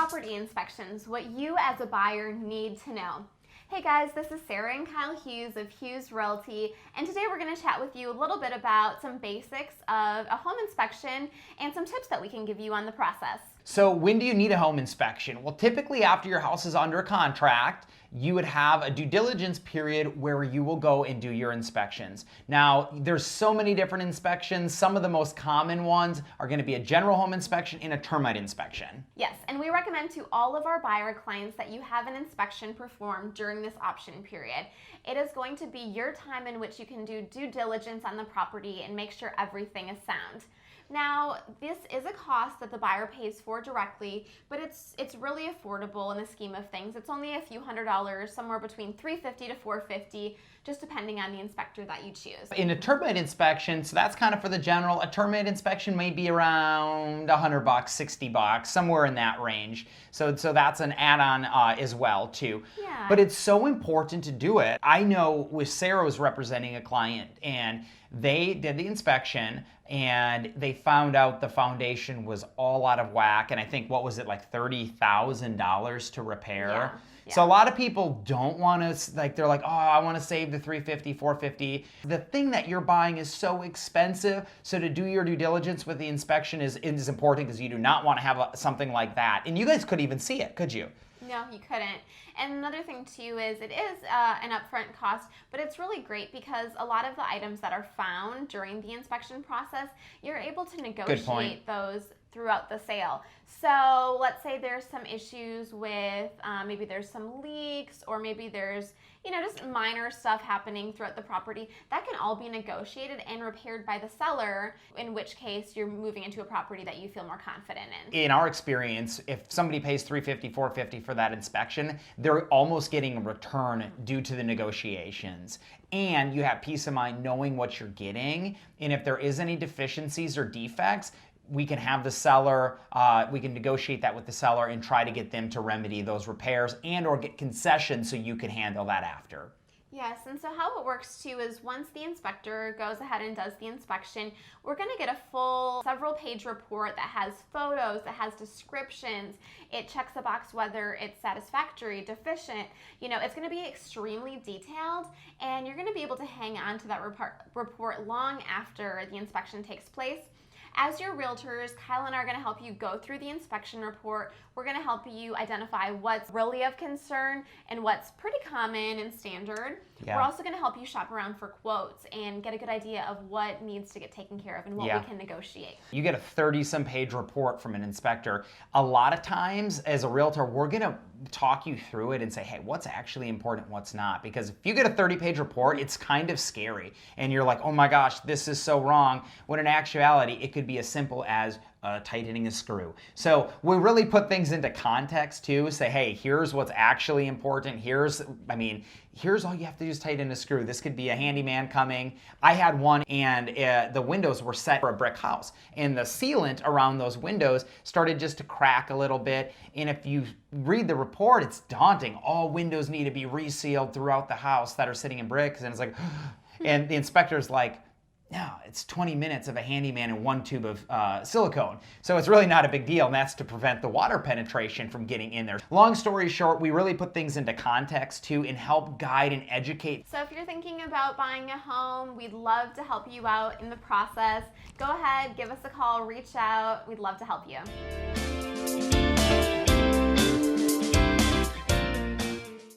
property inspections, what you as a buyer need to know. Hey guys, this is Sarah and Kyle Hughes of Hughes Realty, and today we're going to chat with you a little bit about some basics of a home inspection and some tips that we can give you on the process. So when do you need a home inspection? Well, typically after your house is under contract, you would have a due diligence period where you will go and do your inspections. Now, there's so many different inspections. Some of the most common ones are going to be a general home inspection and a termite inspection. Yes, and we recommend to all of our buyer clients that you have an inspection performed during this option period. It is going to be your time in which you can do due diligence on the property and make sure everything is sound. Now, this is a cost that the buyer pays for directly, but it's really affordable in the scheme of things. It's only a few $100s, somewhere between $350 to $450, just depending on the inspector that you choose. In a termite inspection, so that's kind of for the general, a termite inspection may be around $100, $60, somewhere in that range. So that's an add-on as well too. Yeah. But it's so important to do it. I know with Sarah was representing a client and they did the inspection and they found out the foundation was all out of whack, and I think, what was it, like $30,000 to repair? Yeah. So a lot of people don't want to, like, they're like, oh, I want to save the $350, $450. The thing that you're buying is so expensive, so to do your due diligence with the inspection is important, because you do not want to have something like that. And you guys couldn't even see it, could you? No, you couldn't. And another thing too is it is an upfront cost, but it's really great because a lot of the items that are found during the inspection process, you're able to negotiate those throughout the sale. So let's say there's some issues with maybe there's some leaks, or maybe there's just minor stuff happening throughout the property. That can all be negotiated and repaired by the seller, in which case you're moving into a property that you feel more confident in. In our experience, if somebody pays $350, $450 for that inspection, they're almost getting a return due to the negotiations. And you have peace of mind knowing what you're getting. And if there is any deficiencies or defects, we can have the seller, we can negotiate that with the seller and try to get them to remedy those repairs and or get concessions so you can handle that after. Yes, and so how it works too is once the inspector goes ahead and does the inspection, we're going to get a full several-page report that has photos, that has descriptions. It checks the box whether it's satisfactory, deficient. It's going to be extremely detailed, and you're going to be able to hang on to that report long after the inspection takes place. As your realtors, Kyle and I are going to help you go through the inspection report. We're going to help you identify what's really of concern and what's pretty common and standard. Yeah. We're also going to help you shop around for quotes and get a good idea of what needs to get taken care of and what we can negotiate. You get a 30-some page report from an inspector. A lot of times, as a realtor, we're going to talk you through it and say, hey, what's actually important, what's not? Because if you get a 30-page report, it's kind of scary. And you're like, oh my gosh, this is so wrong. When in actuality, it could be as simple as tightening a screw. So we really put things into context too. Say, hey, here's what's actually important. Here's all you have to do is tighten a screw. This could be a handyman coming. I had one, and the windows were set for a brick house, and the sealant around those windows started just to crack a little bit. And if you read the report, it's daunting. All windows need to be resealed throughout the house that are sitting in bricks. And it's like, and the inspector's like, no, it's 20 minutes of a handyman and one tube of silicone. So it's really not a big deal, and that's to prevent the water penetration from getting in there. Long story short, we really put things into context too and help guide and educate. So if you're thinking about buying a home, we'd love to help you out in the process. Go ahead, give us a call, reach out. We'd love to help you.